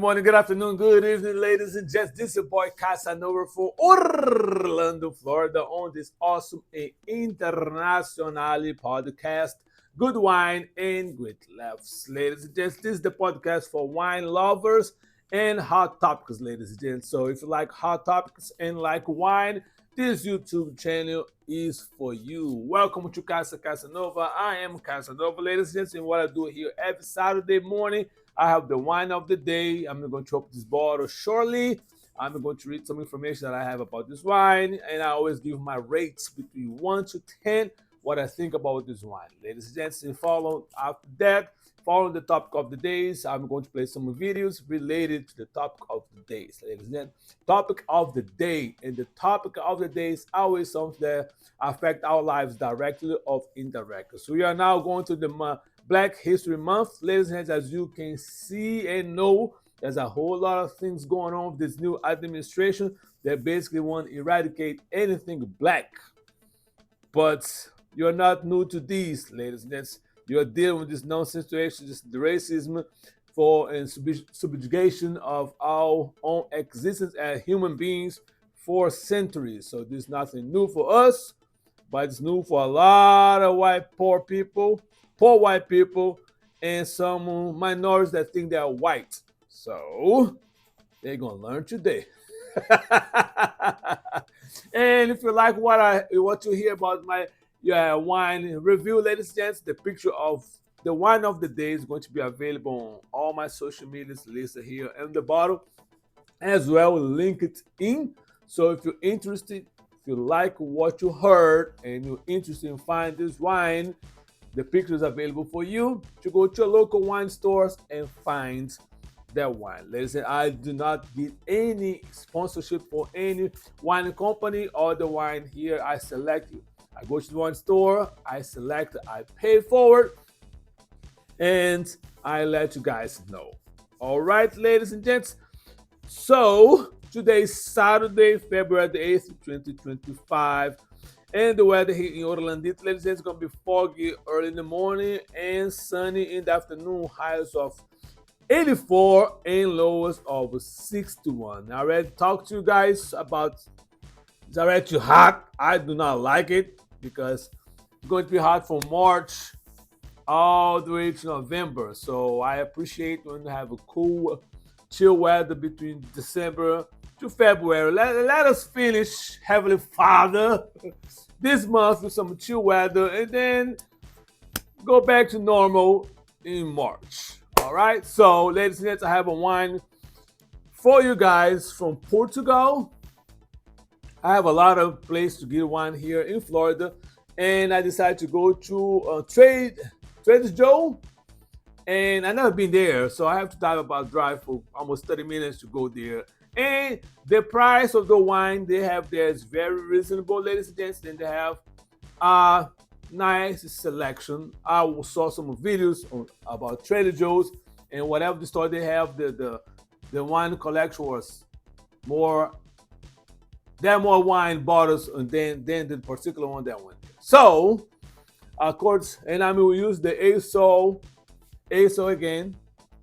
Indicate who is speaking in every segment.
Speaker 1: morning, good afternoon, good evening, ladies and gents. This is your boy Casanova for Orlando, Florida, on this awesome and international podcast, Good Wine and Great Laughs. Ladies and gents, this is the podcast for wine lovers and hot topics, ladies and gents. So if you like hot topics and like wine, this YouTube channel is for you. Welcome to Casa Casanova. I am Casanova, ladies and gents, and what I do here every Saturday morning, I have the wine of the day. I'm going to open this bottle shortly. I'm going to read some information that I have about this wine, and I always give my rates between 1 to 10, what I think about this wine. Ladies and gents, and follow after that, following the topic of the days, I'm going to play some videos related to the topic of the days. Ladies and gents, topic of the day. And the topic of the day is always something that affect our lives directly or indirectly. So we are now going to the Black History Month. Ladies and gents, as you can see and know, there's a whole lot of things going on with this new administration that basically want to eradicate anything black. But you're not new to these, ladies and gents. You're dealing with this nonsense situation, just the racism for and subjugation of our own existence as human beings for centuries. So this is nothing new for us, but it's new for a lot of poor white people, and some minorities that think they're white. So they're gonna learn today. And if you like what you hear about my wine review, ladies and gents, the picture of the wine of the day is going to be available on all my social medias listed here in the bottle, as well link it in. So if you're interested, if you like what you heard and you're interested in finding this wine, the picture is available for you to go to your local wine stores and find that wine. Ladies and I do not get any sponsorship for any wine company or the wine here. I select it. I go to the wine store, I select, I pay for it, and I let you guys know. All right, ladies and gents. So today is Saturday, February the 8th, 2025. And the weather here in Orlando, ladies and gents, is going to be foggy early in the morning and sunny in the afternoon. Highs of 84 and lows of 61. I already talked to you guys about it's already too hot. I do not like it because it's going to be hot from March all the way to November. So I appreciate when you have a cool, chill weather between December to February. Let us finish, Heavenly Father, this month with some chill weather and then go back to normal in March. All right. So, ladies and gents, I have a wine for you guys from Portugal. I have a lot of places to get wine here in Florida, and I decided to go to Trader Joe, and I've never been there, so I have to drive for almost 30 minutes to go there. And the price of the wine they have there is very reasonable, ladies and gents, and they have a nice selection. I saw some videos about Trader Joe's, and whatever the store they have, the wine collection was more. There are more wine bottles than the particular one that went there. So, of course, and I'm going to use the ASO again,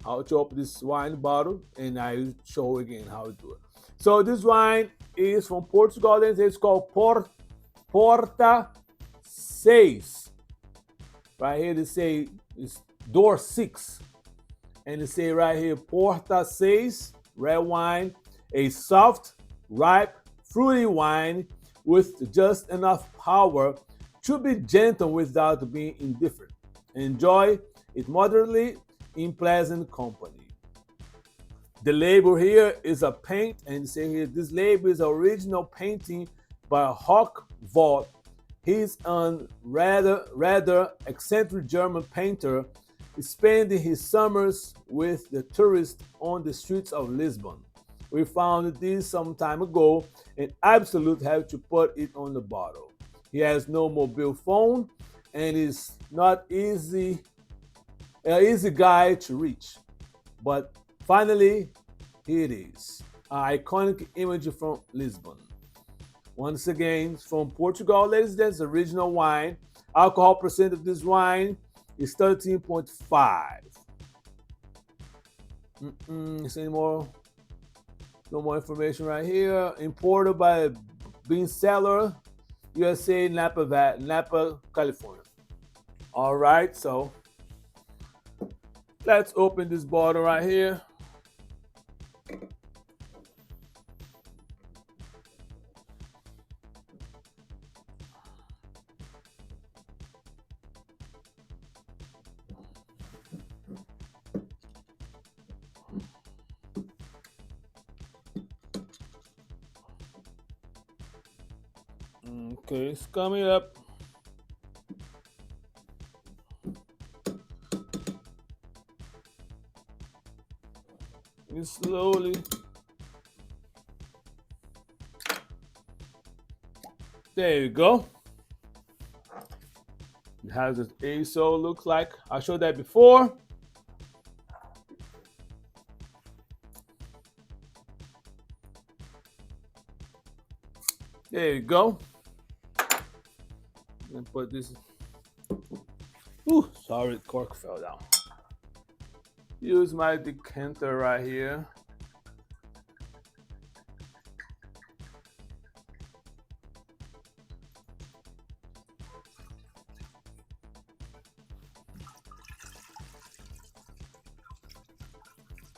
Speaker 1: how to open this wine bottle, and I show again how to do it. So this wine is from Portugal, and it's called Porta 6. Right here they say it's door 6. And they say right here, Porta 6, red wine, a soft, ripe, fruity wine with just enough power to be gentle without being indifferent. Enjoy it moderately in pleasant company. The label here is a paint, and say here this label is an original painting by Hock Vaught. He's a rather eccentric German painter, spending his summers with the tourists on the streets of Lisbon. We found this some time ago and absolutely have to put it on the bottle. He has no mobile phone and is not an easy guy to reach. But finally, here it is. An iconic image from Lisbon. Once again, from Portugal, ladies and gents, original wine. Alcohol percent of this wine is 13.5. See no more information right here. Imported by bean seller, USA, Napa, California. All right, so let's open this bottle right here. Okay, it's coming up. And slowly. There you go. It has this ASO looks like. I showed that before. There you go. And put this. Ooh, sorry, the cork fell down. Use my decanter right here.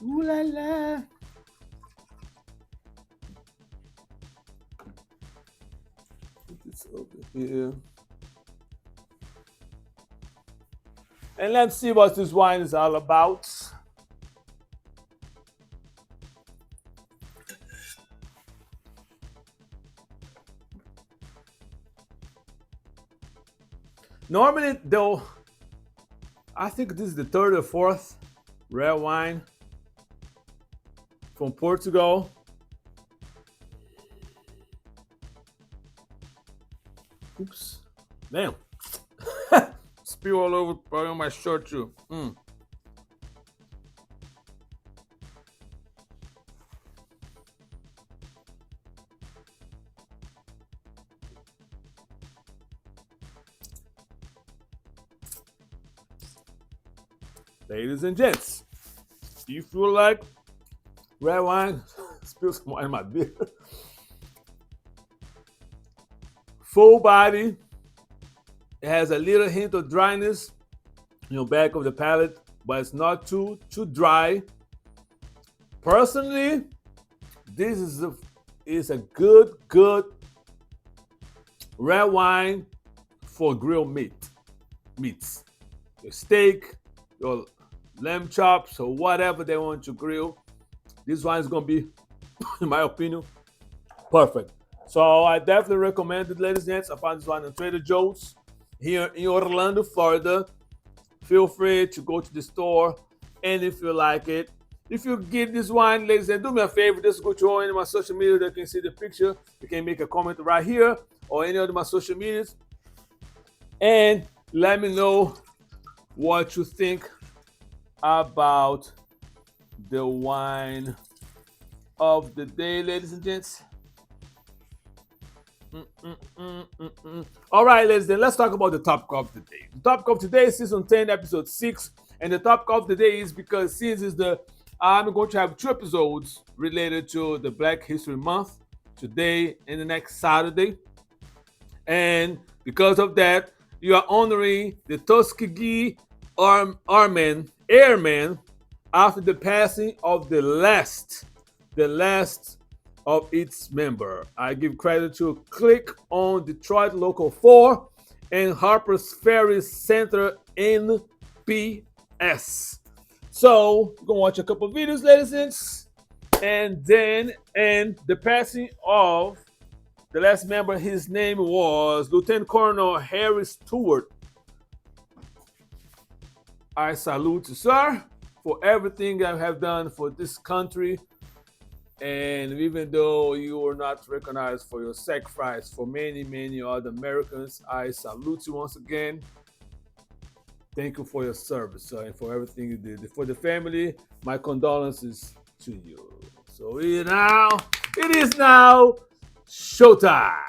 Speaker 1: Ooh la la. Put this over here. And let's see what this wine is all about. Normally, though, I think this is the third or fourth red wine from Portugal. Oops. Damn. Spill all over probably on my shirt too. Ladies and gents, do you feel like red wine? Spill some wine in my beer. Full body. It has a little hint of dryness in the back of the palate, but it's not too dry. Personally, this is a good red wine for grilled meats. Your steak, your lamb chops, or whatever they want to grill. This wine is gonna be, in my opinion, perfect. So I definitely recommend it, ladies and gents. I found this wine in Trader Joe's here in Orlando, Florida. Feel free to go to the store, and if you like it, if you get this wine, ladies and do me a favor, just go to any of my social media. They can see the picture. You can make a comment right here or any of my social medias, and let me know what you think about the wine of the day, ladies and gents. All right, let's talk about the top cup today. The top cup today is season 10, episode 6, and the top cup today is because since I'm going to have 2 episodes related to the Black History Month today and the next Saturday, and because of that, you are honoring the Tuskegee Airmen after the passing of the last of its member. I give credit to Click on Detroit Local 4 and Harpers Ferry Center NPS. So we're gonna watch a couple of videos, ladies and the passing of the last member. His name was Lieutenant Colonel Harry Stewart. I salute you, sir, for everything you have done for this country. And even though you were not recognized for your sacrifice for many other Americans, I salute you once again. Thank you for your service, and for everything you did. For the family, my condolences to you. So it is now showtime.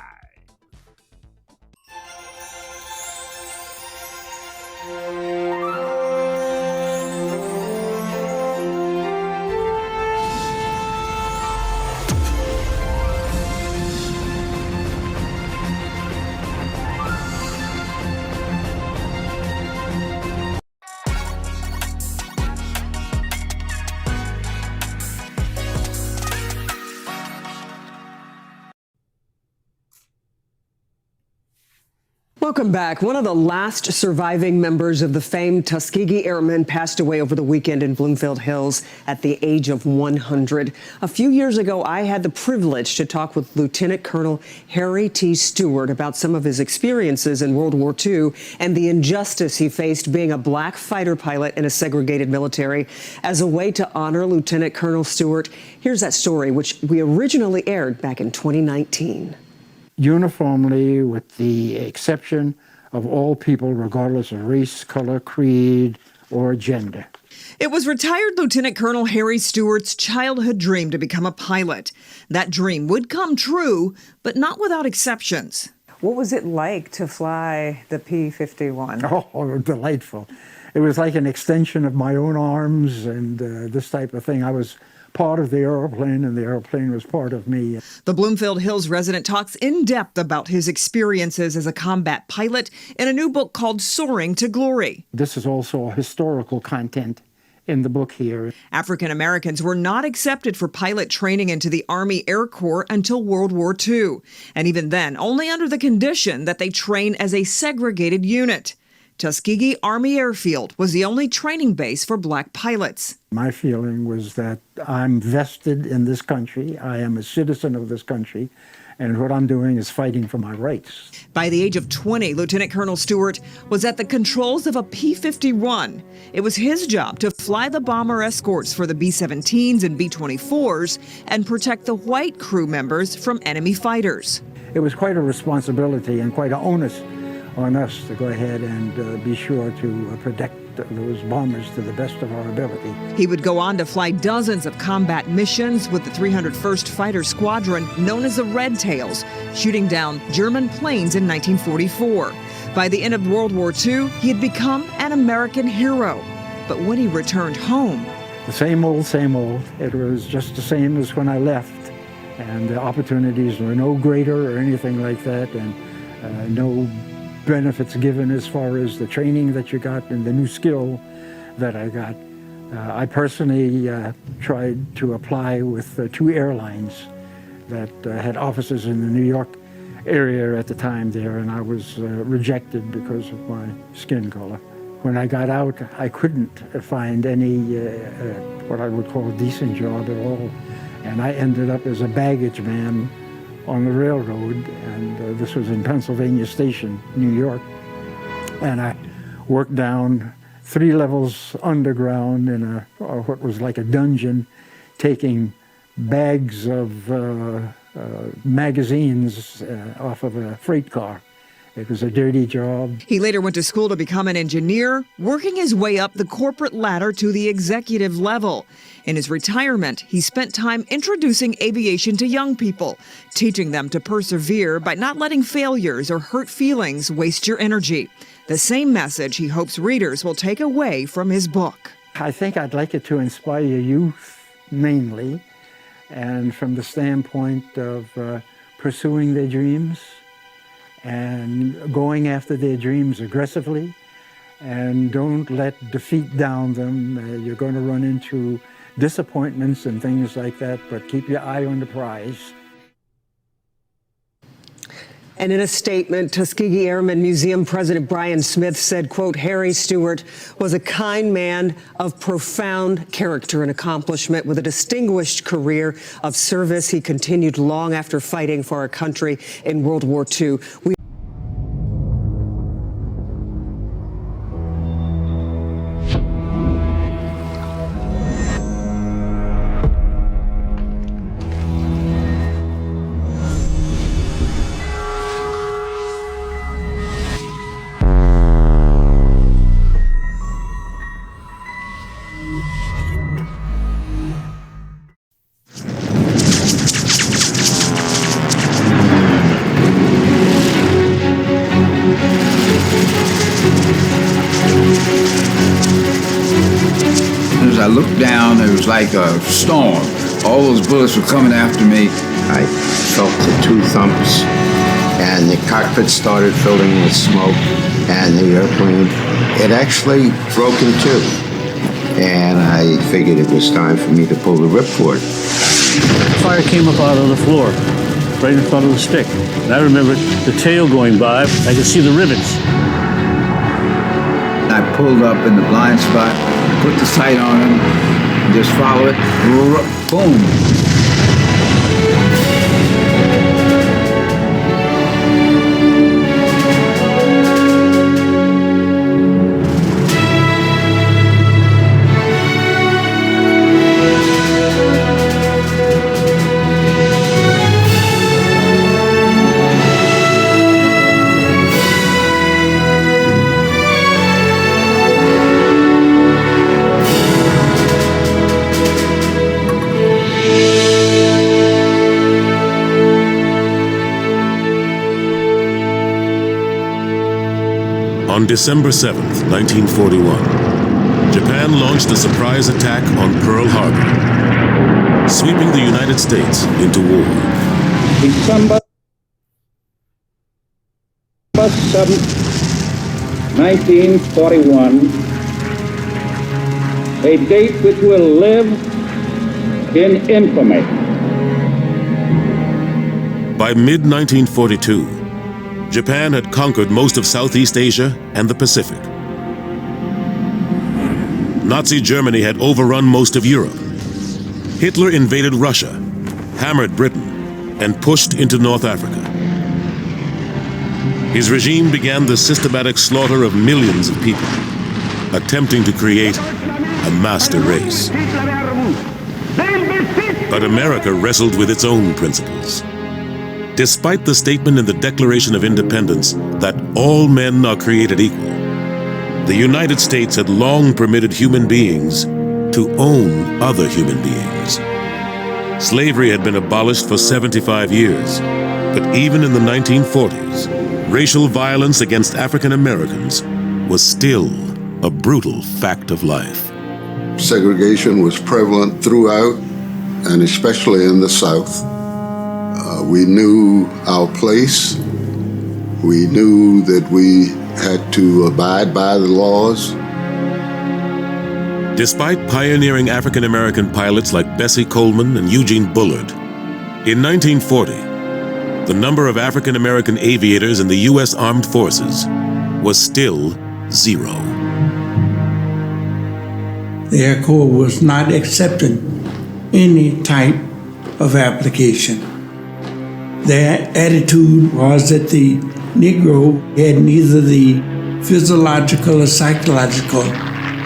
Speaker 2: Welcome back. One of the last surviving members of the famed Tuskegee Airmen passed away over the weekend in Bloomfield Hills at the age of 100. A few years ago, I had the privilege to talk with Lieutenant Colonel Harry T. Stewart about some of his experiences in World War II and the injustice he faced being a black fighter pilot in a segregated military. As a way to honor Lieutenant Colonel Stewart, here's that story, which we originally aired back in 2019.
Speaker 3: Uniformly, with the exception of all people, regardless of race, color, creed, or gender.
Speaker 2: It was retired Lieutenant Colonel Harry Stewart's childhood dream to become a pilot. That dream would come true, but not without exceptions. What was it like to fly the P-51?
Speaker 3: Oh, delightful. It was like an extension of my own arms and this type of thing. I was part of the airplane, and the airplane was part of me.
Speaker 2: The Bloomfield Hills resident talks in depth about his experiences as a combat pilot in a new book called Soaring to Glory.
Speaker 3: This is also historical content in the book here.
Speaker 2: African Americans were not accepted for pilot training into the Army Air Corps until World War II. And even then, only under the condition that they train as a segregated unit. Tuskegee Army Airfield was the only training base for black pilots.
Speaker 3: My feeling was that I'm vested in this country. I am a citizen of this country, and what I'm doing is fighting for my rights.
Speaker 2: By the age of 20, Lieutenant Colonel Stewart was at the controls of a P-51. It was his job to fly the bomber escorts for the B-17s and B-24s and protect the white crew members from enemy fighters.
Speaker 3: It was quite a responsibility and quite an onus on us to go ahead and be sure to protect those bombers to the best of our ability.
Speaker 2: He would go on to fly dozens of combat missions with the 301st Fighter Squadron, known as the Red Tails, shooting down German planes in 1944. By the end of World War II, he had become an American hero. But when he returned home,
Speaker 3: the same old, same old. It was just the same as when I left, and the opportunities were no greater or anything like that, and no benefits given as far as the training that you got and the new skill that I got. I personally tried to apply with two airlines that had offices in the New York area at the time there, and I was rejected because of my skin color. When I got out, I couldn't find any what I would call a decent job at all, and I ended up as a baggage man on the railroad, and this was in Pennsylvania Station, New York. And I worked down 3 levels underground in what was like a dungeon, taking bags of magazines off of a freight car. It was a dirty job.
Speaker 2: He later went to school to become an engineer, working his way up the corporate ladder to the executive level. In his retirement, he spent time introducing aviation to young people, teaching them to persevere by not letting failures or hurt feelings waste your energy. The same message he hopes readers will take away from his book.
Speaker 3: I think I'd like it to inspire youth, mainly, and from the standpoint of pursuing their dreams and going after their dreams aggressively, and don't let defeat down them. You're going to run into disappointments and things like that, but keep your eye on the prize.
Speaker 2: And in a statement, Tuskegee Airmen Museum President Brian Smith said, quote, Harry Stewart was a kind man of profound character and accomplishment with a distinguished career of service. He continued long after fighting for our country in World War II.
Speaker 4: As I looked down, it was like a storm. All those bullets were coming after me.
Speaker 5: I felt the 2 thumps, and the cockpit started filling with smoke, and the airplane, it actually broke in 2. And I figured it was time for me to pull the ripcord.
Speaker 6: Fire came up out of the floor. right in front of the stick. And I remember the tail going by. I could see the rivets.
Speaker 4: I pulled up in the blind spot, put the sight on him, and just follow it. Boom.
Speaker 7: On December 7th, 1941, Japan launched a surprise attack on Pearl Harbor, sweeping the United States into war.
Speaker 8: December 7th, 1941, a date which will live in infamy.
Speaker 7: By mid-1942, Japan had conquered most of Southeast Asia and the Pacific. Nazi Germany had overrun most of Europe. Hitler invaded Russia, hammered Britain, and pushed into North Africa. His regime began the systematic slaughter of millions of people, attempting to create a master race. But America wrestled with its own principles. Despite the statement in the Declaration of Independence that all men are created equal, the United States had long permitted human beings to own other human beings. Slavery had been abolished for 75 years, but even in the 1940s, racial violence against African Americans was still a brutal fact of life.
Speaker 9: Segregation was prevalent throughout, and especially in the South. We knew our place. We knew that we had to abide by the laws.
Speaker 7: Despite pioneering African-American pilots like Bessie Coleman and Eugene Bullard, in 1940, the number of African-American aviators in the U.S. Armed Forces was still 0.
Speaker 10: The Air Corps was not accepting any type of application. Their attitude was that the Negro had neither the physiological or psychological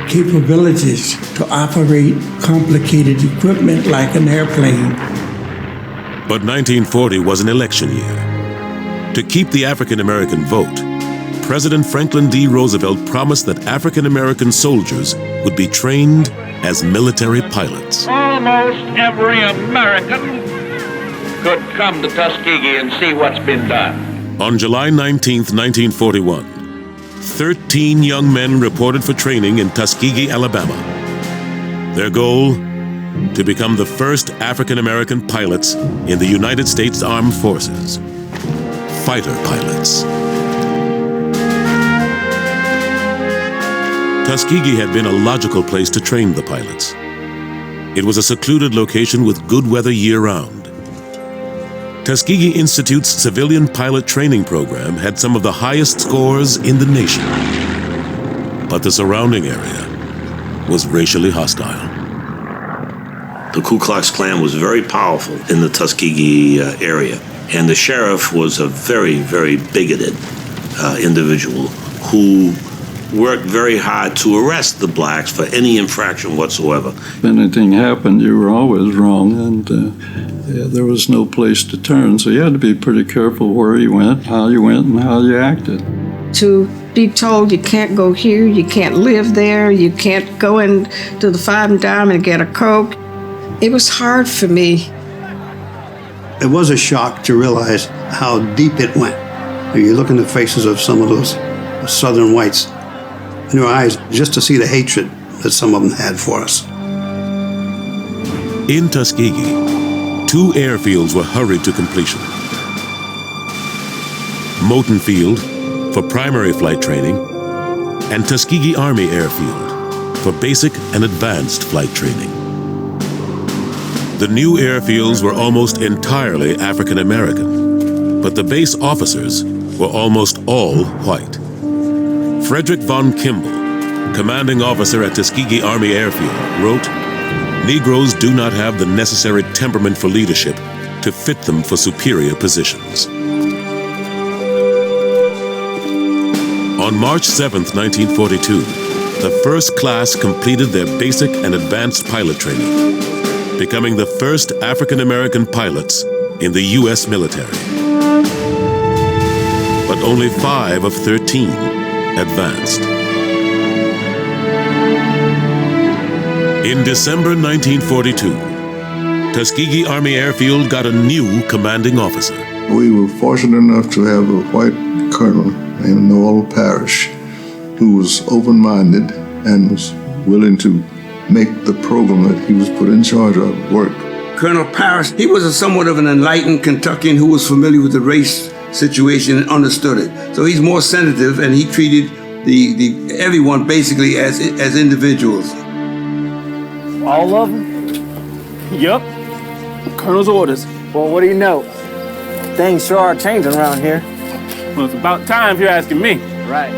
Speaker 10: capabilities to operate complicated equipment like an airplane.
Speaker 7: But 1940 was an election year. To keep the African-American vote, President Franklin D. Roosevelt promised that African-American soldiers would be trained as military pilots.
Speaker 8: Almost every American could come to Tuskegee and see what's been done.
Speaker 7: On July 19th, 1941, 13 young men reported for training in Tuskegee, Alabama. Their goal? To become the first African-American pilots in the United States Armed Forces. Fighter pilots. Tuskegee had been a logical place to train the pilots. It was a secluded location with good weather year-round. Tuskegee Institute's civilian pilot training program had some of the highest scores in the nation. But the surrounding area was racially hostile.
Speaker 11: The Ku Klux Klan was very powerful in the Tuskegee area, and the sheriff was a very, very bigoted individual who worked very hard to arrest the blacks for any infraction whatsoever.
Speaker 12: If anything happened, you were always wrong, and there was no place to turn, so you had to be pretty careful where you went, and how you acted.
Speaker 13: To be told you can't go here, you can't live there, you can't go into the Five and Dime and get a Coke, it was hard for me.
Speaker 14: It was a shock to realize how deep it went. You look in the faces of some of those Southern whites, in their eyes, just to see the hatred that some of them had for us.
Speaker 7: In Tuskegee, 2 airfields were hurried to completion. Moton Field for primary flight training, and Tuskegee Army Airfield for basic and advanced flight training. The new airfields were almost entirely African American, but the base officers were almost all white. Frederick von Kimball, commanding officer at Tuskegee Army Airfield, wrote, "Negroes do not have the necessary temperament for leadership to fit them for superior positions." On March 7, 1942, the first class completed their basic and advanced pilot training, becoming the first African American pilots in the U.S. military. But only 5 of 13 advanced. In December 1942, Tuskegee Army Airfield got a new commanding officer.
Speaker 9: We were fortunate enough to have a white colonel named Noel Parrish, who was open-minded and was willing to make the program that he was put in charge of work.
Speaker 15: Colonel Parrish, he was somewhat of an enlightened Kentuckian who was familiar with the race situation and understood it. So he's more sensitive, and he treated everyone basically as individuals.
Speaker 16: All of them? Yup. Colonel's orders. Well, what do you know? Things sure are changing around here. Well, it's about time if you're asking me. Right.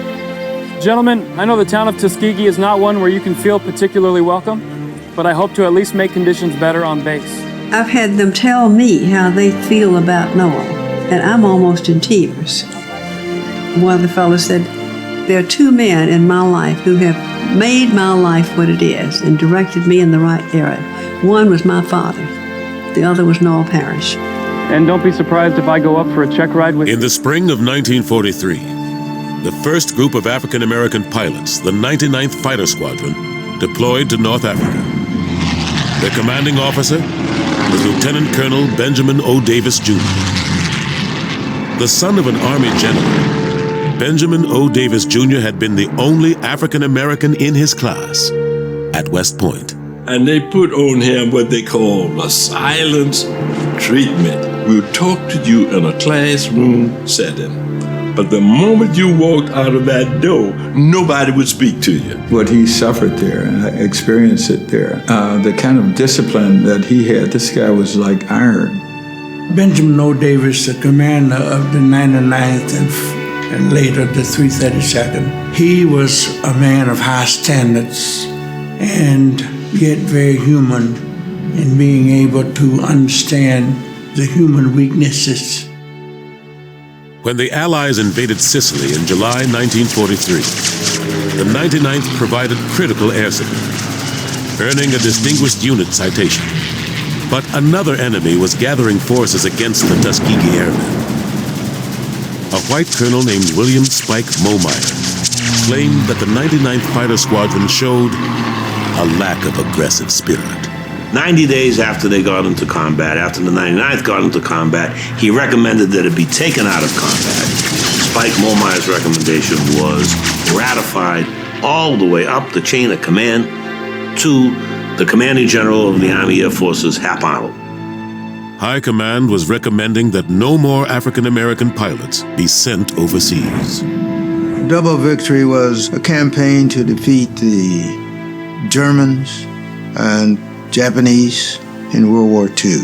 Speaker 17: Gentlemen, I know the town of Tuskegee is not one where you can feel particularly welcome, but I hope to at least make conditions better on base.
Speaker 18: I've had them tell me how they feel about Noel, and I'm almost in tears. One of the fellows said, "There are 2 men in my life who have made my life what it is and directed me in the right area. One was my father. The other was Noel Parrish."
Speaker 17: And don't be surprised if I go up for a check ride with...
Speaker 7: In the spring of 1943, the first group of African American pilots, the 99th Fighter Squadron, deployed to North Africa. Their commanding officer was Lieutenant Colonel Benjamin O. Davis, Jr. The son of an Army general, Benjamin O. Davis, Jr. had been the only African American in his class at West Point.
Speaker 12: And they put on him what they call a silent treatment. We'll talk to you in a classroom setting, but the moment you walked out of that door, nobody would speak to you.
Speaker 4: What he suffered there, and I experienced it there, the kind of discipline that he had, this guy was like iron.
Speaker 10: Benjamin O. Davis, the commander of the 99th and later the 332nd, he was a man of high standards and yet very human in being able to understand the human weaknesses.
Speaker 7: When the Allies invaded Sicily in July 1943, the 99th provided critical air support, earning a Distinguished Unit citation. But another enemy was gathering forces against the Tuskegee Airmen. A white colonel named William Spike Momeyer claimed that the 99th Fighter Squadron showed a lack of aggressive spirit.
Speaker 11: 90 days after they got into combat, after the 99th got into combat, he recommended that it be taken out of combat. Spike Momeyer's recommendation was ratified all the way up the chain of command to the commanding general of the Army Air Forces, Hap Arnold.
Speaker 7: High Command was recommending that no more African American pilots be sent overseas.
Speaker 5: Double Victory was a campaign to defeat the Germans and Japanese in World War II.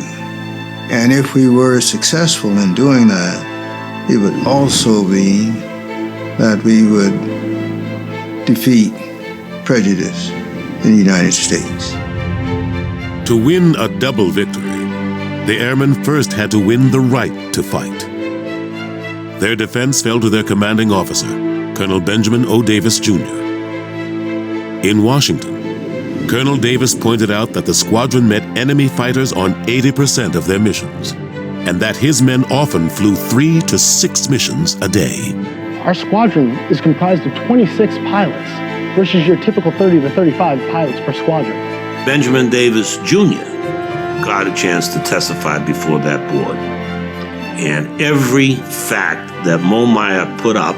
Speaker 5: And if we were successful in doing that, it would also be that we would defeat prejudice in the United States.
Speaker 7: To win a double victory, the airmen first had to win the right to fight. Their defense fell to their commanding officer, Colonel Benjamin O. Davis, Jr. In Washington, Colonel Davis pointed out that the squadron met enemy fighters on 80% of their missions, and that his men often flew 3 to 6 missions a day.
Speaker 19: Our squadron is comprised of 26 pilots versus your typical 30 to 35 pilots per squadron.
Speaker 11: Benjamin Davis Jr. got a chance to testify before that board. And every fact that Momeyer put up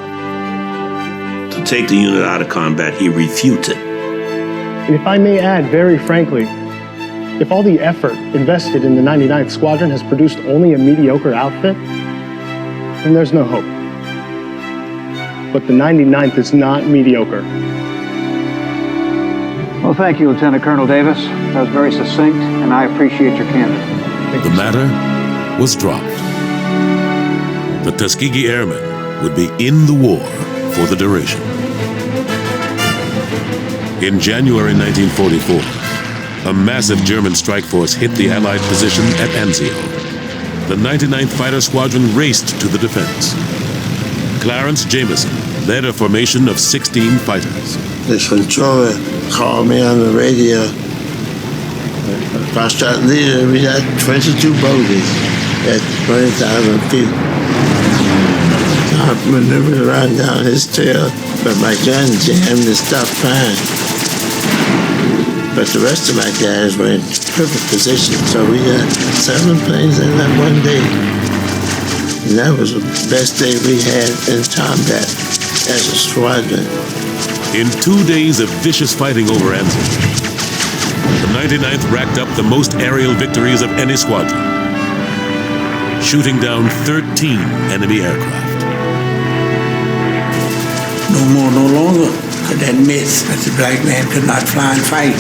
Speaker 11: to take the unit out of combat, he refuted.
Speaker 19: And if I may add very frankly, if all the effort invested in the 99th Squadron has produced only a mediocre outfit, then there's no hope. But the 99th is not mediocre.
Speaker 20: Well, thank you, Lieutenant Colonel Davis. That was very succinct, and I appreciate your candor.
Speaker 7: The matter was dropped. The Tuskegee Airmen would be in the war for the duration. In January 1944, a massive German strike force hit the Allied position at Anzio. The 99th Fighter Squadron raced to the defense. Clarence Jameson led a formation of 16 fighters.
Speaker 21: The controller called me on the radio. Our start leader, we got 22 bogies at 20,000 feet. I maneuvered around down his tail, but my gun jammed and stopped firing. But the rest of my guys were in perfect position, so we got 7 planes in that one day. And that was the best day we had in combat as a squadron.
Speaker 7: In 2 days of vicious fighting over Anzio, the 99th racked up the most aerial victories of any squadron, shooting down 13 enemy aircraft.
Speaker 10: No more, no longer could that myth that the black man could not fly and fight.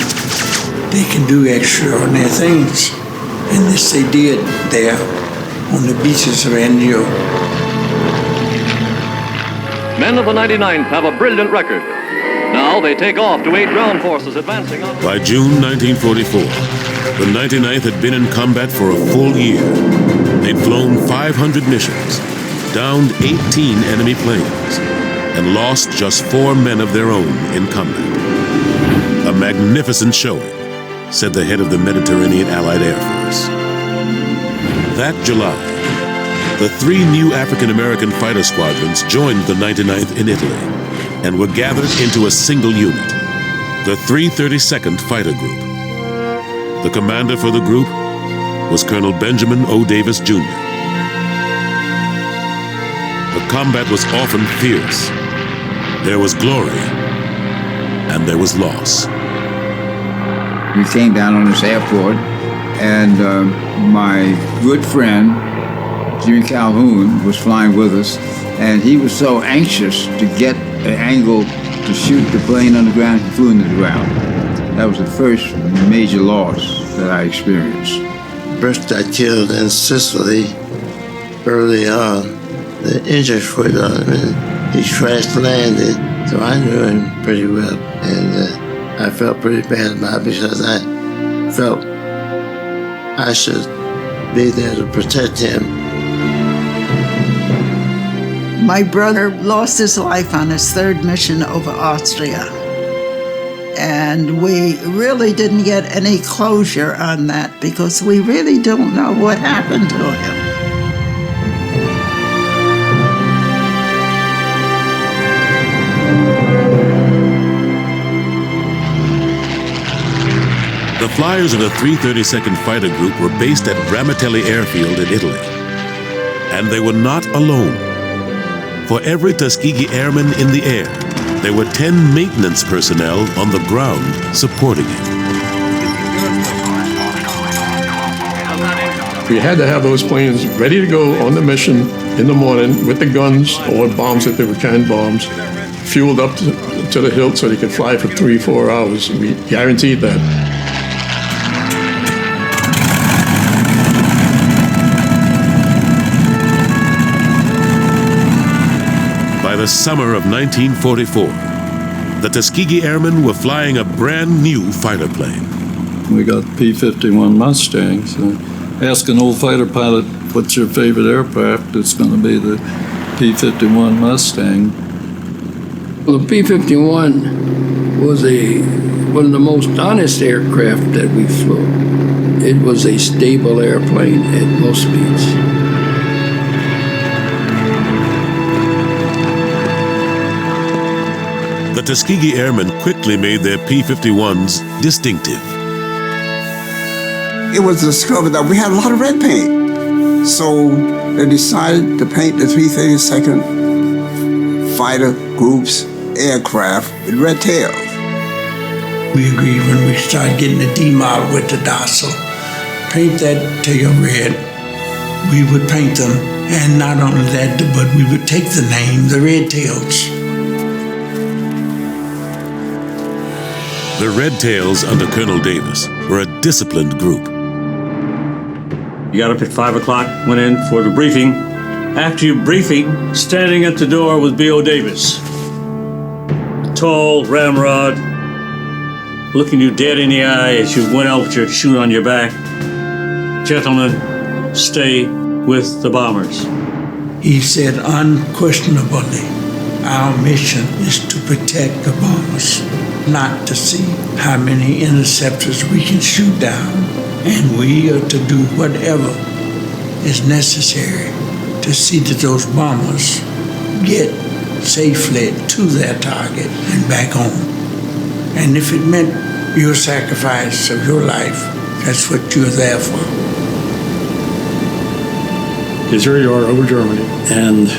Speaker 10: They can do extraordinary things. And this they did there on the beaches of Anzio.
Speaker 22: Men of the 99th have a brilliant record. Now they take off to aid ground forces advancing on...
Speaker 7: By June 1944, the 99th had been in combat for a full year. They'd flown 500 missions, downed 18 enemy planes, and lost just 4 men of their own in combat. A magnificent showing, said the head of the Mediterranean Allied Air Force. That July, the 3 new African-American fighter squadrons joined the 99th in Italy and were gathered into a single unit, the 332nd Fighter Group. The commander for the group was Colonel Benjamin O. Davis, Jr. The combat was often fierce. There was glory, and there was loss.
Speaker 4: We came down on this airport, and my good friend, Jimmy Calhoun, was flying with us, and he was so anxious to get an angle to shoot the plane on the ground. He flew into the ground. That was the first major loss that I experienced.
Speaker 21: First I killed in Sicily early on. The engine quit on him, and he crash landed, so I knew him pretty well. And I felt pretty bad about it because I felt I should be there to protect him.
Speaker 23: My brother lost his life on his 3rd mission over Austria. And we really didn't get any closure on that because we really don't know what happened to him.
Speaker 7: The flyers of the 332nd Fighter Group were based at Ramitelli Airfield in Italy. And they were not alone. For every Tuskegee Airman in the air, there were 10 maintenance personnel on the ground supporting him.
Speaker 12: We had to have those planes ready to go on the mission in the morning with the guns or bombs if they were canned bombs, fueled up to the hilt so they could fly for 3-4 hours. We guaranteed that.
Speaker 7: By the summer of 1944, the Tuskegee Airmen were flying a brand new fighter plane.
Speaker 24: We got P-51 Mustangs. Ask an old fighter pilot, what's your favorite aircraft? It's going to be the P-51 Mustang.
Speaker 25: Well, the P-51 was one of the most honest aircraft that we flew. It was a stable airplane at most speeds.
Speaker 7: The Tuskegee Airmen quickly made their P-51s distinctive.
Speaker 26: It was discovered that we had a lot of red paint. So they decided to paint the 332nd Fighter Group's aircraft with red tails.
Speaker 10: We agreed when we started getting the D model with the dorsal, paint that tail red. We would paint them, and not only that, but we would take the name, the Red Tails.
Speaker 7: The Red Tails under Colonel Davis were a disciplined group.
Speaker 1: You got up at 5 o'clock, went in for the briefing. After your briefing, standing at the door was B.O. Davis. Tall, ramrod, looking you dead in the eye as you went out with your chute on your back. Gentlemen, stay with the bombers.
Speaker 10: He said unquestionably, our mission is to protect the bombers, not to see how many interceptors we can shoot down. And we are to do whatever is necessary to see that those bombers get safely to their target and back home. And if it meant your sacrifice of your life, that's what you're there for.
Speaker 24: It's here you are over Germany, and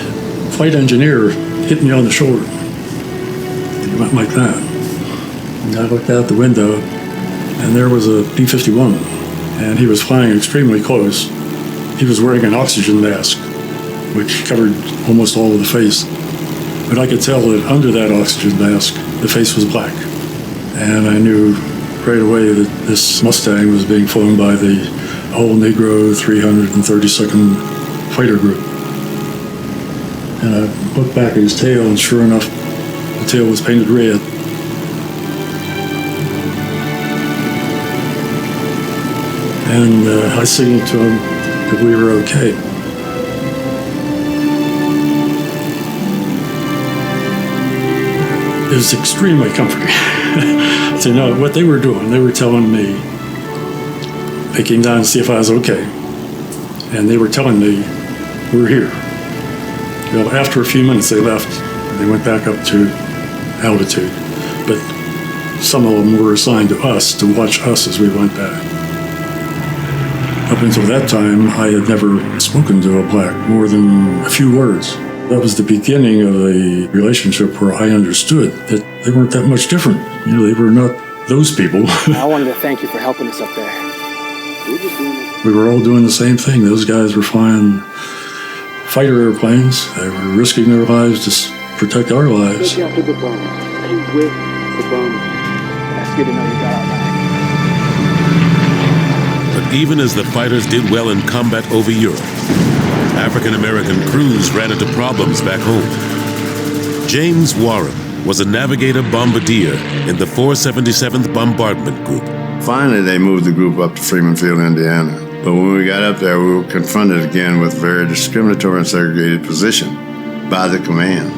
Speaker 24: flight engineer hit me on the shoulder. It went like that. And I looked out the window, and there was a B-51. And he was flying extremely close. He was wearing an oxygen mask, which covered almost all of the face. But I could tell that under that oxygen mask, the face was black. And I knew right away that this Mustang was being flown by the all-Negro 332nd Fighter Group. And I looked back at his tail, and sure enough, the tail was painted red. And I signaled to him that we were okay. It was extremely comforting to know what they were doing. They were telling me, they came down to see if I was okay. And they were telling me, we're here. Well, after a few minutes, they left. And they went back up to altitude. But some of them were assigned to us to watch us as we went back. Up until that time, I had never spoken to a black more than a few words. That was the beginning of a relationship where I understood that they weren't that much different. You know, they were not those people.
Speaker 17: I wanted to thank you for helping us up there.
Speaker 24: We were all doing the same thing. Those guys were flying fighter airplanes. They were risking their lives to protect our lives.
Speaker 17: Take after the bombers. Stay with the bombers. That's good to know you got our back.
Speaker 7: But even as the fighters did well in combat over Europe, African-American crews ran into problems back home. James Warren was a navigator bombardier in the 477th Bombardment Group.
Speaker 2: Finally, they moved the group up to Freeman Field, Indiana. But when we got up there, we were confronted again with a very discriminatory and segregated position by the command.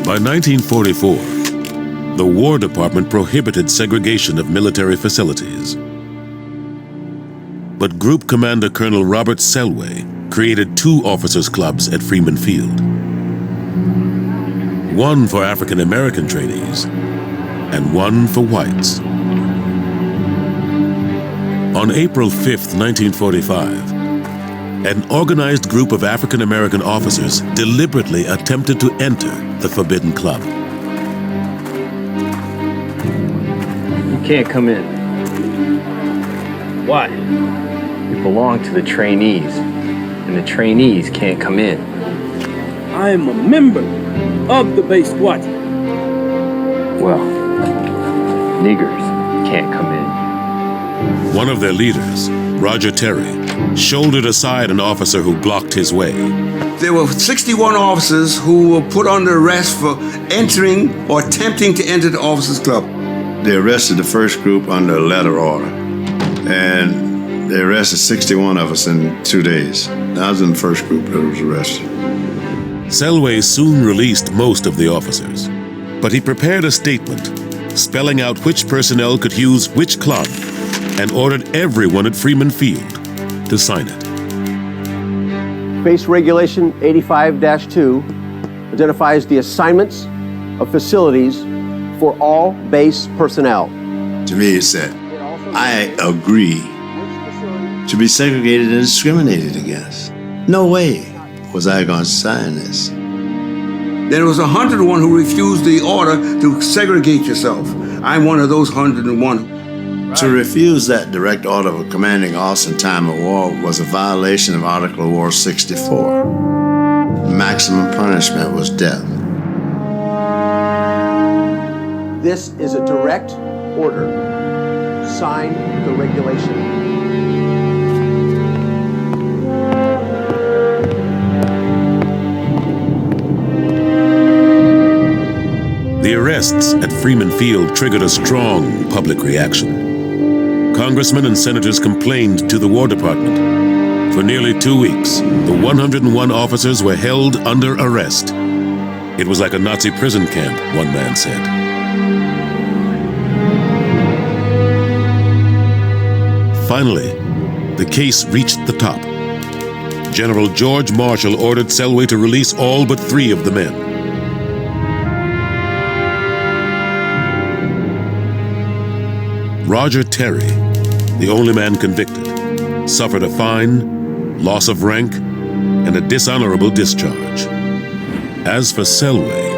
Speaker 7: By 1944, the War Department prohibited segregation of military facilities. But Group Commander Colonel Robert Selway created 2 officers' clubs at Freeman Field. One for African-American trainees and one for whites. On April 5th, 1945, an organized group of African-American officers deliberately attempted to enter the Forbidden Club.
Speaker 3: You can't come in. Why? You belong to the trainees, and the trainees can't come in.
Speaker 6: I am a member of the base squadron.
Speaker 3: Well, niggers can't come in.
Speaker 7: One of their leaders, Roger Terry, shouldered aside an officer who blocked his way.
Speaker 15: There were 61 officers who were put under arrest for entering or attempting to enter the officers' club.
Speaker 2: They arrested the first group under a letter order, and they arrested 61 of us in 2 days. I was in the first group that was arrested.
Speaker 7: Selway soon released most of the officers, but he prepared a statement spelling out which personnel could use which club and ordered everyone at Freeman Field to sign it.
Speaker 8: Base Regulation 85-2 identifies the assignments of facilities for all base personnel.
Speaker 2: To me, it said, I agree to be segregated and discriminated against. No way was I going to sign this.
Speaker 15: There was 101 who refused the order to segregate yourself. I'm one of those 101.
Speaker 2: To refuse that direct order of a commanding officer in time of war was a violation of Article of War 64. Maximum punishment was death.
Speaker 8: This is a direct order. Sign the regulation.
Speaker 7: The arrests at Freeman Field triggered a strong public reaction. Congressmen and senators complained to the War Department. For nearly 2 weeks, the 101 officers were held under arrest. It was like a Nazi prison camp, one man said. Finally, the case reached the top. General George Marshall ordered Selway to release all but 3 of the men. Roger Terry, the only man convicted, suffered a fine, loss of rank, and a dishonorable discharge. As for Selway,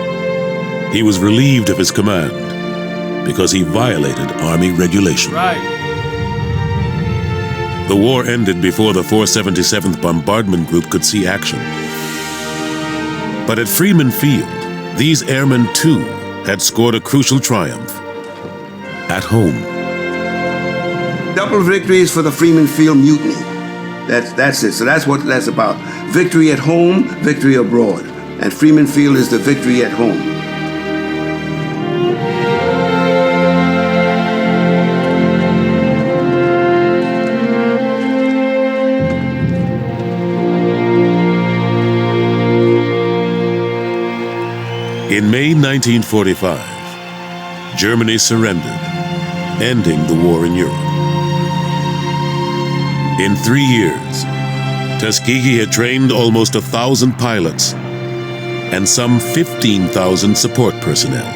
Speaker 7: he was relieved of his command because he violated Army regulation.
Speaker 17: Right.
Speaker 7: The war ended before the 477th Bombardment Group could see action. But at Freeman Field, these airmen too had scored a crucial triumph. At home.
Speaker 15: Double victories for the Freeman Field Mutiny. That's it. So that's what that's about. Victory at home, victory abroad. And Freeman Field is the victory at home.
Speaker 7: In May 1945, Germany surrendered, ending the war in Europe. In 3 years, Tuskegee had trained almost 1,000 pilots and some 15,000 support personnel.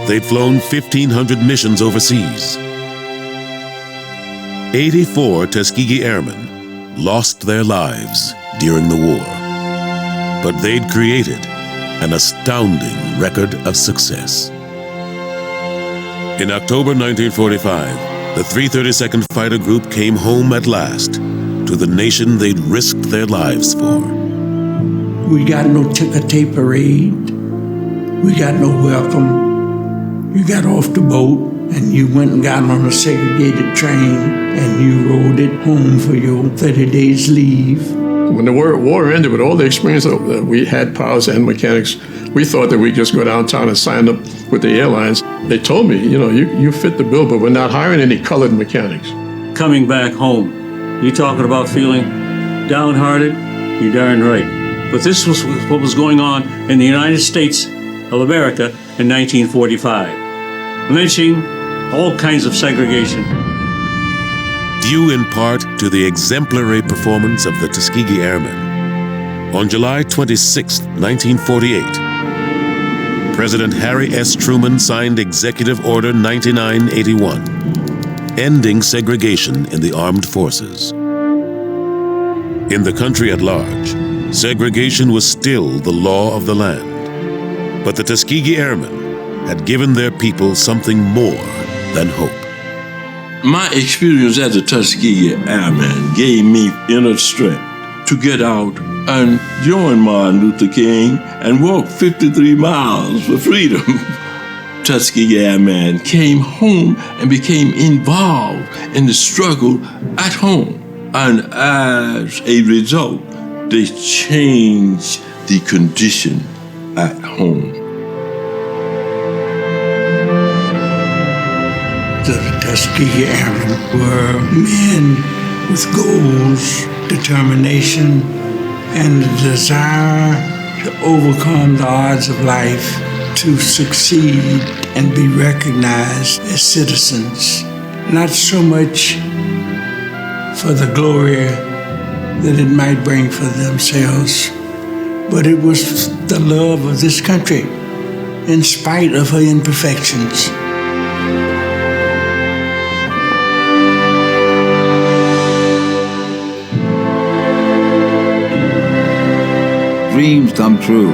Speaker 7: They'd flown 1,500 missions overseas. 84 Tuskegee Airmen lost their lives during the war, but they'd created an astounding record of success. In October 1945, the 332nd Fighter Group came home at last to the nation they'd risked their lives for.
Speaker 10: We got no ticker tape parade. We got no welcome. You got off the boat and you went and got on a segregated train and you rode it home for your 30 days leave.
Speaker 24: When the war ended, with all the experience that we had, pilots and mechanics, we thought that we'd just go downtown and sign up with the airlines. They told me, you fit the bill, but we're not hiring any colored mechanics.
Speaker 1: Coming back home, you talking about feeling downhearted? You're darn right. But this was what was going on in the United States of America in 1945. Lynching, all kinds of segregation.
Speaker 7: Due in part to the exemplary performance of the Tuskegee Airmen, on July 26, 1948, President Harry S. Truman signed Executive Order 9981, ending segregation in the armed forces. In the country at large, segregation was still the law of the land, but the Tuskegee Airmen had given their people something more than hope.
Speaker 12: My experience as a Tuskegee Airman gave me inner strength to get out and join Martin Luther King and walk 53 miles for freedom. Tuskegee Airmen came home and became involved in the struggle at home. And as a result, they changed the condition at home.
Speaker 10: The Tuskegee Airmen were men with goals, determination, and the desire to overcome the odds of life, to succeed and be recognized as citizens. Not so much for the glory that it might bring for themselves, but it was the love of this country in spite of her imperfections.
Speaker 4: Dreams come true.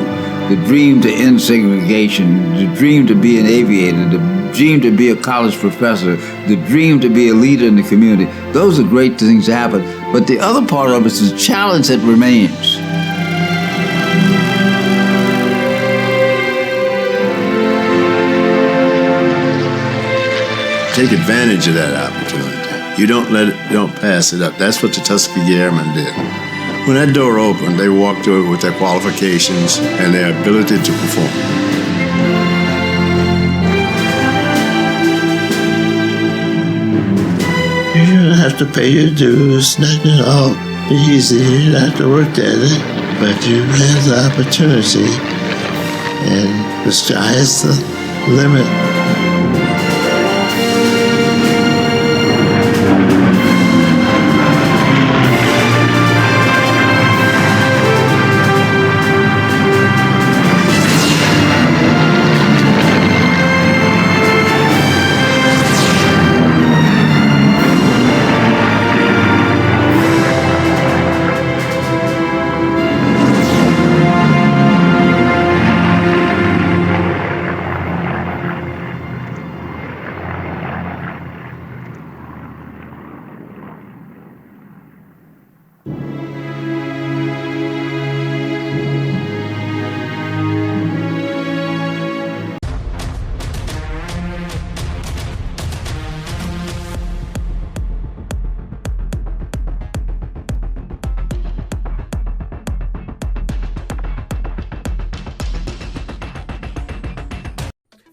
Speaker 4: The dream to end segregation, the dream to be an aviator, the dream to be a college professor, the dream to be a leader in the community. Those are great things to happen. But the other part of it is the challenge that remains.
Speaker 2: take advantage of that opportunity. You don't pass it up. That's what the Tuskegee Airmen did. When that door opened, they walked through it with their qualifications and their ability to perform.
Speaker 21: You don't have to pay your dues, nothing at all. Easy, you don't have to work at it, but you have the opportunity, and the sky is the limit.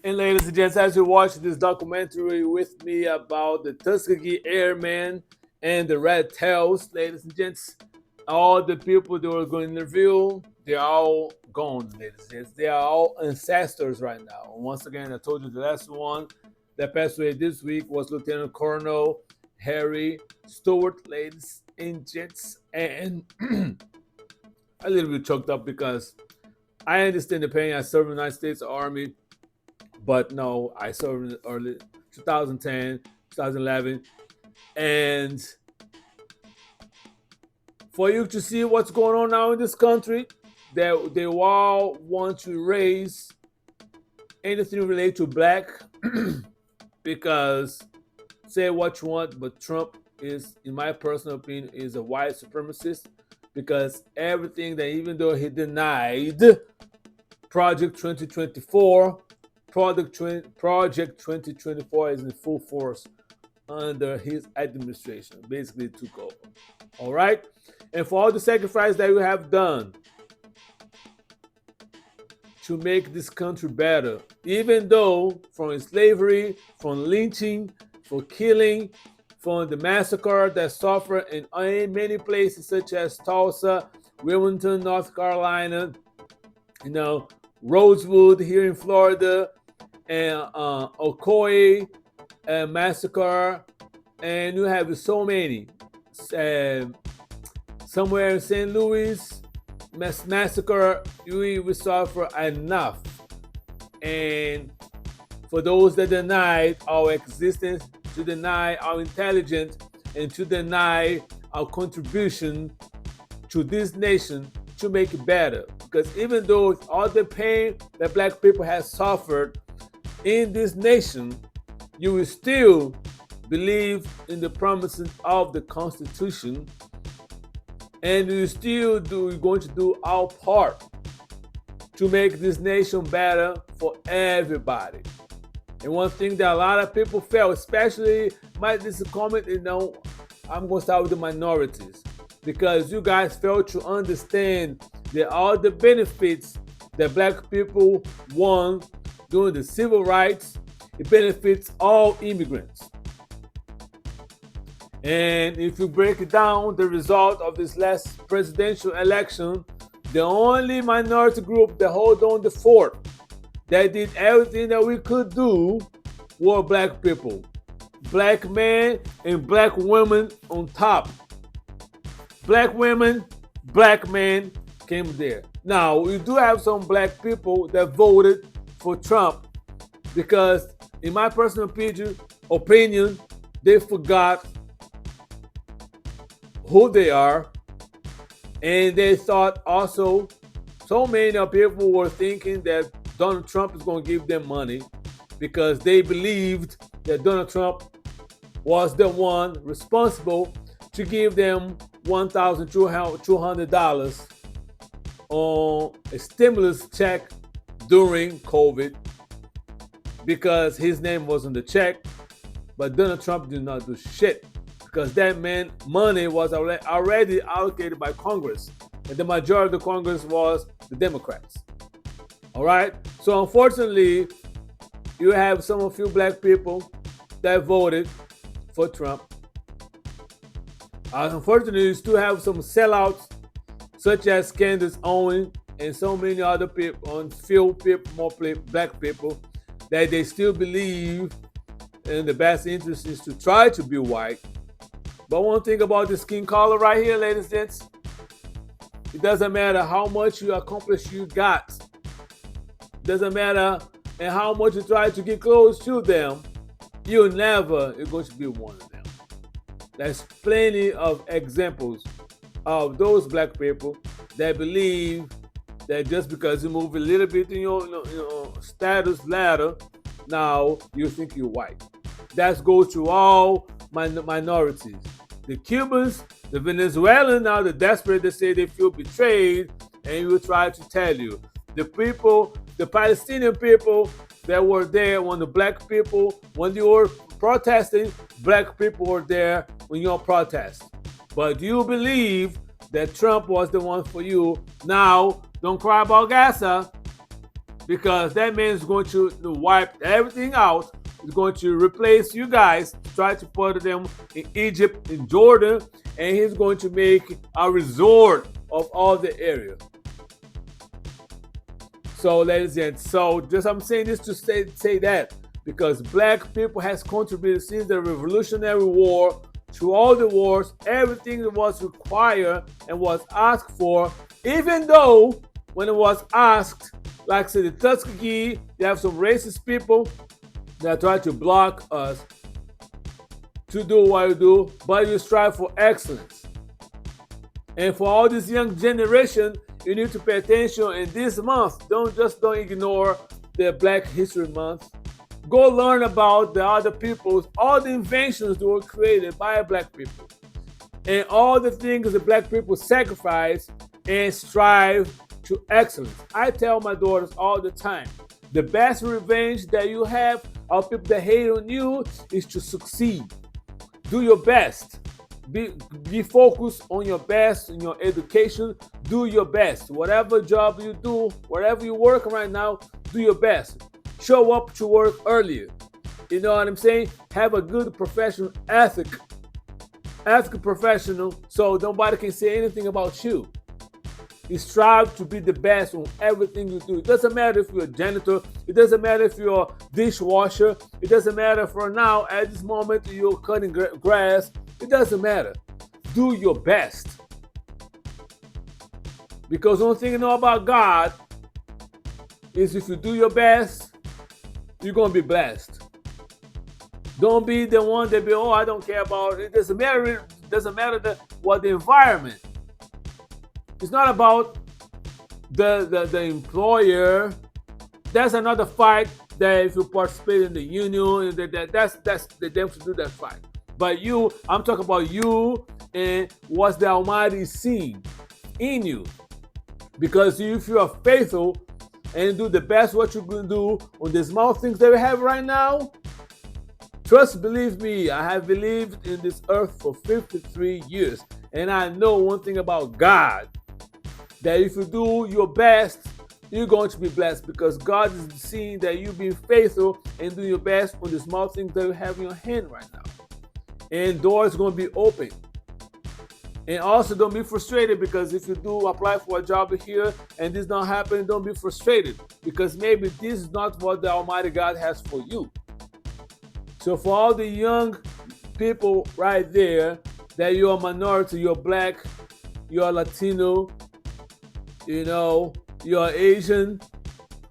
Speaker 5: And ladies and gents, as you watch this documentary with me about the Tuskegee Airmen and the Red Tails, ladies and gents, all the people that were going to interview, they're all gone, ladies and gents. They are all ancestors right now. And once again, I told you the last one that passed away this week was Lieutenant Colonel Harry Stewart, ladies and gents. And a little bit choked up because I understand the pain. I served in the United States Army. But no, I served in early 2010, 2011. And for you to see what's going on now in this country, that they all want to raise anything related to black because say what you want, but Trump is, in my personal opinion, is a white supremacist because everything that, even though he denied Project 2024, Project 2024 is in full force under his administration. Basically, took over. All right? And for all the sacrifice that you have done to make this country better, even though from slavery, from lynching, for killing, from the massacre that suffered in many places such as Tulsa, Wilmington, North Carolina, Rosewood here in Florida, and Ocoee massacre, and you have so many. Somewhere in St. Louis massacre, we suffer enough. And for those that denied our existence, to deny our intelligence, and to deny our contribution to this nation to make it better. Because even though all the pain that black people have suffered in this nation, you will still believe in the promises of the Constitution, and you still going to do our part to make this nation better for everybody. And one thing that a lot of people felt, especially this comment, I'm going to start with the minorities, because you guys failed to understand that all the benefits that black people won during the civil rights, it benefits all immigrants. And if you break it down, the result of this last presidential election, the only minority group that hold on the fort, that did everything that we could do, were black people. Black men and black women on top. Black women, black men came there. Now, we do have some black people that voted for Trump because, in my personal opinion, they forgot who they are, and they thought also, so many people were thinking that Donald Trump is going to give them money because they believed that Donald Trump was the one responsible to give them $1,200 on a stimulus check during COVID because his name was on the check. But Donald Trump did not do shit because that meant money was already allocated by Congress, and the majority of the Congress was the Democrats. All right? So unfortunately, you have some of you black people that voted for Trump. Unfortunately, you still have some sellouts, such as Candace Owens and so many other people, and few people, more black people, that they still believe in the best interest is to try to be white. But one thing about the skin color right here, ladies and gents, it doesn't matter how much you accomplish you got. It doesn't matter and how much you try to get close to them, you're never going to be one of them. There's plenty of examples of those black people that believe that just because you move a little bit in your status ladder, now you think you're white. That goes to all minorities. The Cubans, the Venezuelans, now they're desperate. They say they feel betrayed, and you will try to tell you. The people, the Palestinian people that were there when the black people, when you were protesting, black people were there when you protest. But you believe that Trump was the one for you. Now, don't cry about Gaza, because that man is going to wipe everything out. He's going to replace you guys, try to put them in Egypt, in Jordan, and he's going to make a resort of all the area. So, ladies and gents, I'm saying this to say that because black people has contributed since the Revolutionary War to all the wars, everything that was required and was asked for, even though when it was asked, like I said, the Tuskegee, you have some racist people that try to block us to do what you do, but you strive for excellence. And for all this young generation, you need to pay attention in this month. Don't ignore the Black History Month. Go learn about the other peoples, all the inventions that were created by black people, and all the things that black people sacrifice and strive to excellence. I tell my daughters all the time, the best revenge that you have of people that hate on you is to succeed. Do your best. Be focused on your best in your education. Do your best. Whatever job you do, wherever you work right now, do your best. Show up to work earlier. You know what I'm saying? Have a good professional ethic. Ethical professional, so nobody can say anything about you. You strive to be the best on everything you do. It doesn't matter if you're a janitor. It doesn't matter if you're a dishwasher. It doesn't matter for now, at this moment, you're cutting grass. It doesn't matter. Do your best. Because one thing you know about God is if you do your best, you're going to be blessed. Don't be the one that be, I don't care about it. It doesn't matter what the environment. It's not about the employer. That's another fight that if you participate in the union, that's the them to do that fight. But you, I'm talking about you and what the Almighty is seeing in you. Because if you are faithful and do the best what you can do on the small things that we have right now, believe me, I have believed in this earth for 53 years. And I know one thing about God, that if you do your best, you're going to be blessed because God is seeing that you being faithful and doing your best on the small things that you have in your hand right now. And doors are going to be open. And also don't be frustrated because if you do apply for a job here and this not happen, don't be frustrated because maybe this is not what the Almighty God has for you. So for all the young people right there, that you're a minority, you're black, you're Latino, you're Asian,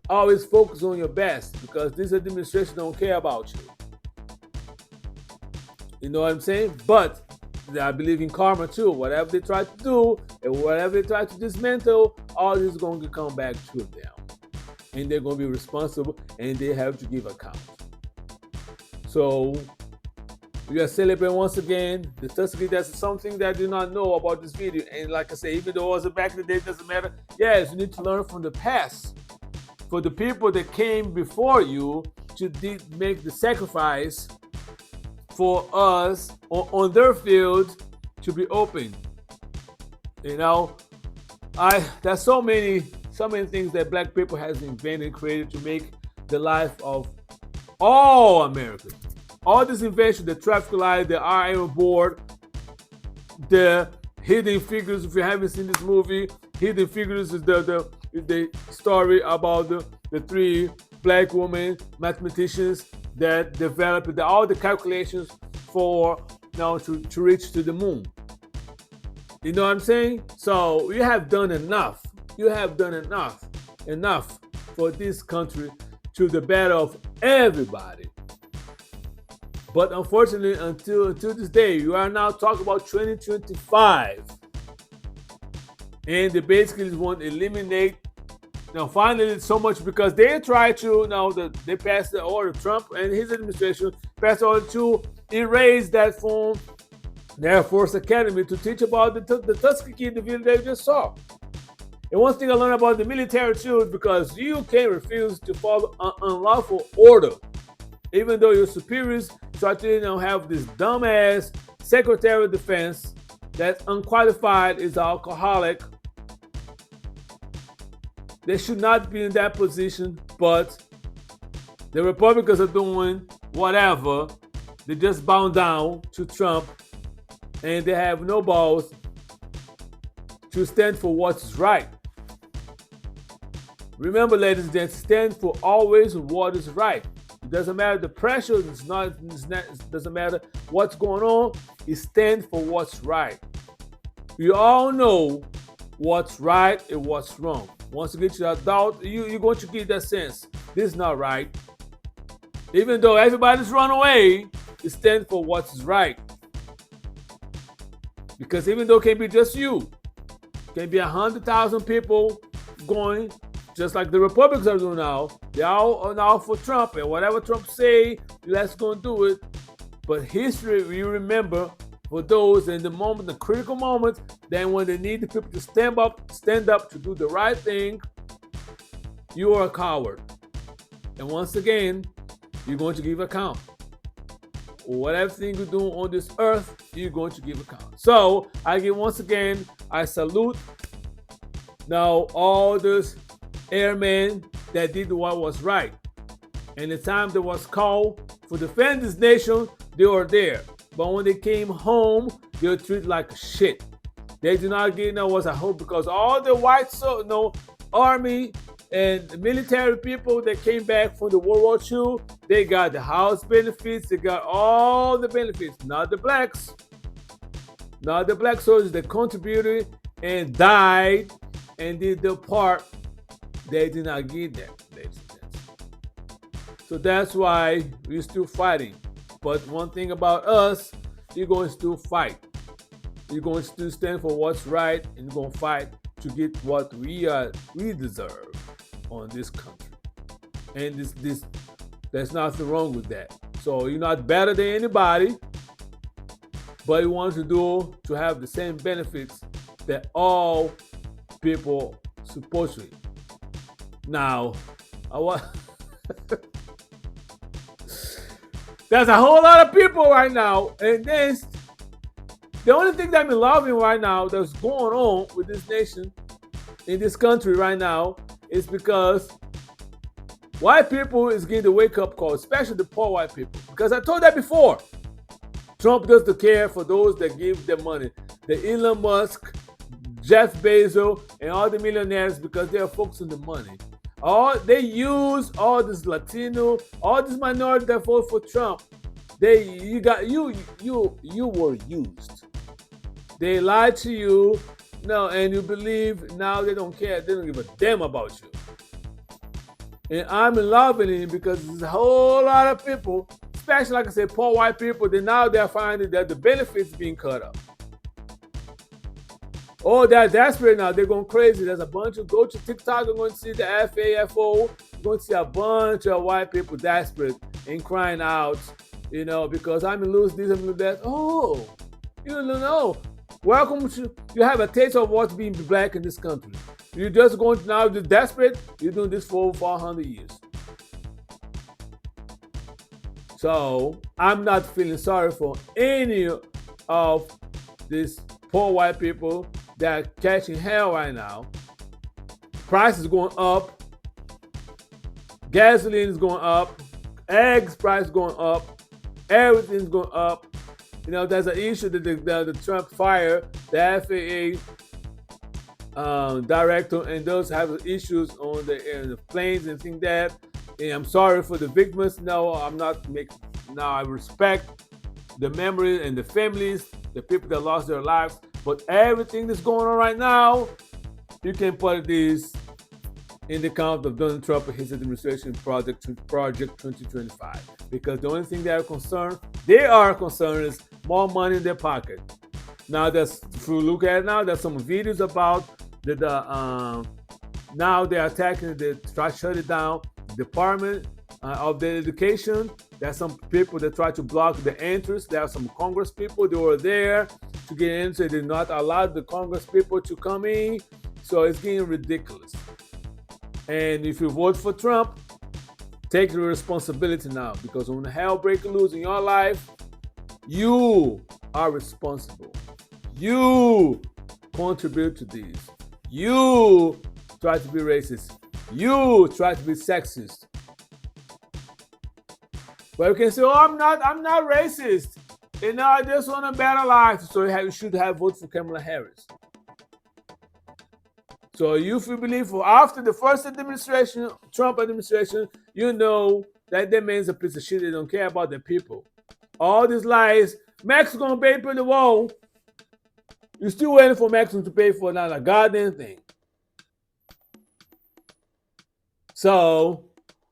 Speaker 5: always focus on your best because this administration don't care about you. You know what I'm saying? But I believe in karma too. Whatever they try to do and whatever they try to dismantle, all this is going to come back to them. And they're going to be responsible and they have to give account. So we are celebrating once again the Tuskegee. That's something that I do not know about this video. And like I say, even though it was back in the day, it doesn't matter. Yes, you need to learn from the past. For the people that came before you to make the sacrifice for us on their field to be open. You know, there's so many things that black people has invented, created to make the life of all Americans. All this invention, the traffic light, the iron board, the Hidden Figures. If you haven't seen this movie, Hidden Figures is the story about the three black women mathematicians that developed all the calculations for to reach to the moon. You know what I'm saying? So you have done enough. You have done enough for this country to the better of everybody. But unfortunately, until this day, you are now talking about 2025. And they basically want to eliminate, finally so much because they try to, they passed the order, Trump and his administration passed the order to erase that from the Air Force Academy to teach about the Tuskegee, the video they just saw. And one thing I learned about the military too is because you can refuse to follow an unlawful order, even though your superiors try to have this dumbass Secretary of Defense that's unqualified, is alcoholic. They should not be in that position, but the Republicans are doing whatever. They just bow down to Trump, and they have no balls to stand for what's right. Remember, ladies and gents, stand for always what is right. It doesn't matter the pressure, it doesn't matter what's going on, you stand for what's right. You all know what's right and what's wrong. Once you get your adult, you're going to get that sense. This is not right. Even though everybody's run away, you stand for what's right. Because even though it can be just you, it can be 100,000 people going, just like the Republicans are doing now. They all are now for Trump, and whatever Trump say, let's go and do it. But history, we remember for those in the moment, the critical moment, then when they need the people to stand up to do the right thing, you are a coward. And once again, you're going to give account. Whatever thing you do on this earth, you're going to give account. So, once again, I salute now all those airmen that did what was right. And the time that was called for defend this nation, they were there. But when they came home, they were treated like shit. They did not get what's I hope, because all the white army and military people that came back from the World War II, they got the house benefits, they got all the benefits, not the blacks. Not the black soldiers that contributed and died and did their part. They did not get that, ladies and gents. So that's why we're still fighting. But one thing about us, you're going to still fight. You're going to still stand for what's right, and you're going to fight to get what we deserve on this country. And there's nothing wrong with that. So you're not better than anybody, but you want to have the same benefits that all people supposed to. Now, there's a whole lot of people right now, and the only thing that I'm loving right now that's going on with this nation, in this country right now, is because white people is getting the wake-up call, especially the poor white people. Because I told that before. Trump doesn't care for those that give them money. The Elon Musk, Jeff Bezos, and all the millionaires, because they are focused on the money. They use all this Latino, all this minority that vote for Trump. You were used. They lied to you, and you believe now they don't care. They don't give a damn about you. And I'm loving it because there's a whole lot of people, especially like I said, poor white people. They're finding that the benefits being cut up. Oh, they're desperate now. They're going crazy. There's a bunch of, go to TikTok, you're going to see the FAFO. You're going to see a bunch of white people desperate and crying out, because I'm going to lose this, I'm going to lose that. Oh, you don't know. Welcome to, you have a taste of what's being black in this country. You're just going to now, you're desperate. You're doing this for 400 years. So I'm not feeling sorry for any of these poor white people that are catching hell right now. Price is going up. Gasoline is going up. Eggs price going up. Everything's going up. You know, there's an issue that the Trump fired the FAA director, and those have issues on the planes and things that. And I'm sorry for the victims. No, I'm not making. Now I respect the memory and the families, the people that lost their lives. But everything that's going on right now, you can put this in the count of Donald Trump and his administration project 2025. Because the only thing they are concerned is more money in their pocket. Now, if you look at it now, there's some videos about now they're attacking, they try to shut it down, Department of the Education. There's some people that try to block the entrance. There are some Congress people that were there to get in, so they did not allow the Congress people to come in. So it's getting ridiculous. And if you vote for Trump, take the responsibility now, because when hell breaks loose in your life, you are responsible. You contribute to this. You try to be racist. You try to be sexist. But you can say, "Oh, I'm not racist. You know, I just want a better life." So you should have voted for Kamala Harris. So if you believe after the first administration, Trump administration, you know that man's a piece of shit. They don't care about the people. All these lies, Mexico gonna pay for the wall. You're still waiting for Mexico to pay for not a goddamn thing. So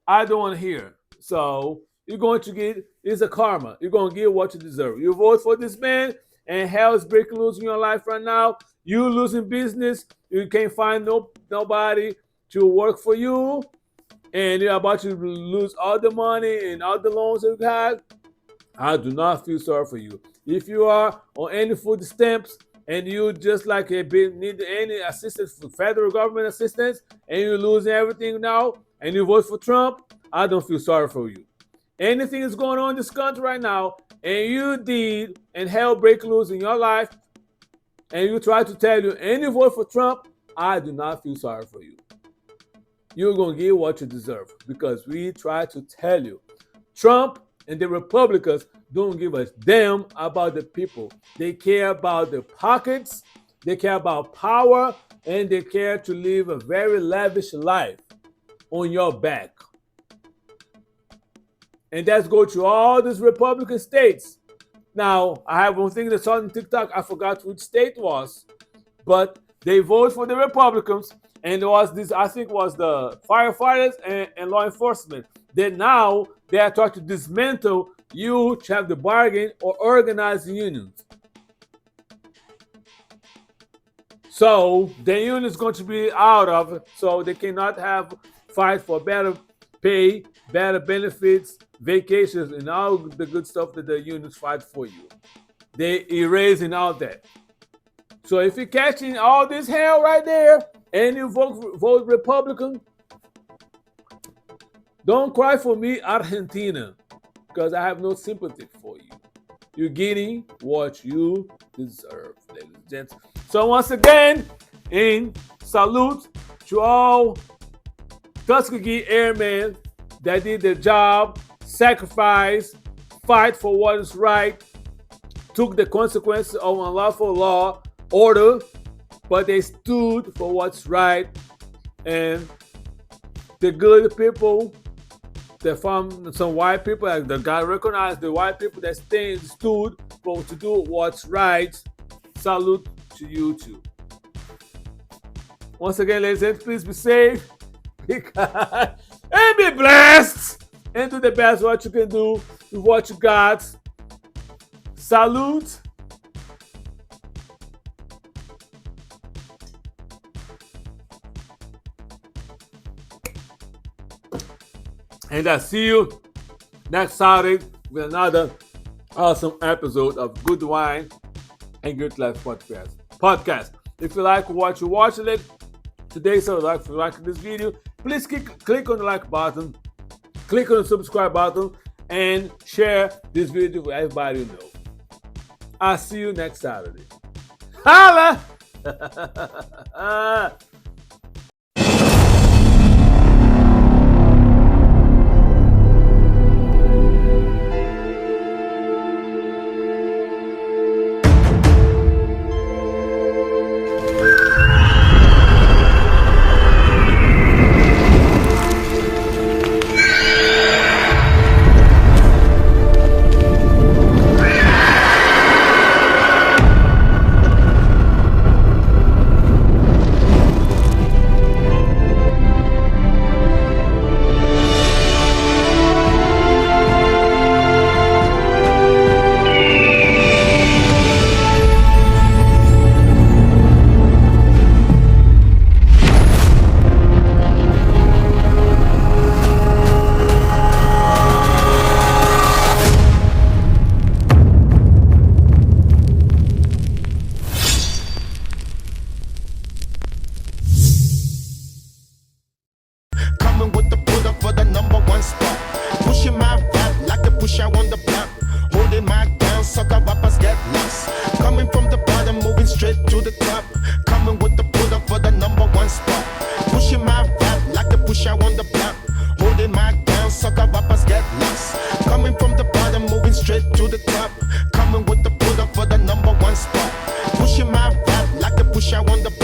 Speaker 5: I don't want to hear. So you're going to get, it's a karma. You're going to get what you deserve. You vote for this man, and hell is breaking loose in your life right now. You losing business. You can't find nobody to work for you, and you're about to lose all the money and all the loans you had. I do not feel sorry for you. If you are on any food stamps and you just like need any assistance from federal government assistance, and you're losing everything now, and you vote for Trump, I don't feel sorry for you. Anything is going on in this country right now, and you did, and hell break loose in your life, and you try to tell you, and you vote for Trump, I do not feel sorry for you. You're going to get what you deserve, because we try to tell you, Trump and the Republicans don't give a damn about the people. They care about their pockets, they care about power, and they care to live a very lavish life on your back. And that's go to all these Republican states. Now, I have one thing that's on TikTok. I forgot which state it was, but they vote for the Republicans, and there was this, I think, was the firefighters and law enforcement. Then now they are trying to dismantle you to have the bargain or organize the unions. So the union is going to be out of it, so they cannot fight for better pay, better benefits, vacations, and all the good stuff that the unions fight for you. They erasing all that. So if you're catching all this hell right there and you vote Republican, don't cry for me, Argentina, because I have no sympathy for you. You're getting what you deserve, ladies and gents. So once again, in salute to all Tuskegee Airmen that did their job, sacrifice, fight for what is right, took the consequences of unlawful law, order, but they stood for what's right. And the good people, they found some white people, the God recognized the white people that stood for to do what's right. Salute to you too. Once again, ladies and gentlemen, please be safe, and be blessed, and do the best what you can do with what you got. Salute. And I'll see you next Saturday with another awesome episode of Good Wine and Good Life podcast. If you like what you're watching it today, so if you like this video, please click on the like button, click on the subscribe button, and share this video with everybody you know. I'll see you next Saturday. Holla!
Speaker 9: Pushing my rap like the push I on the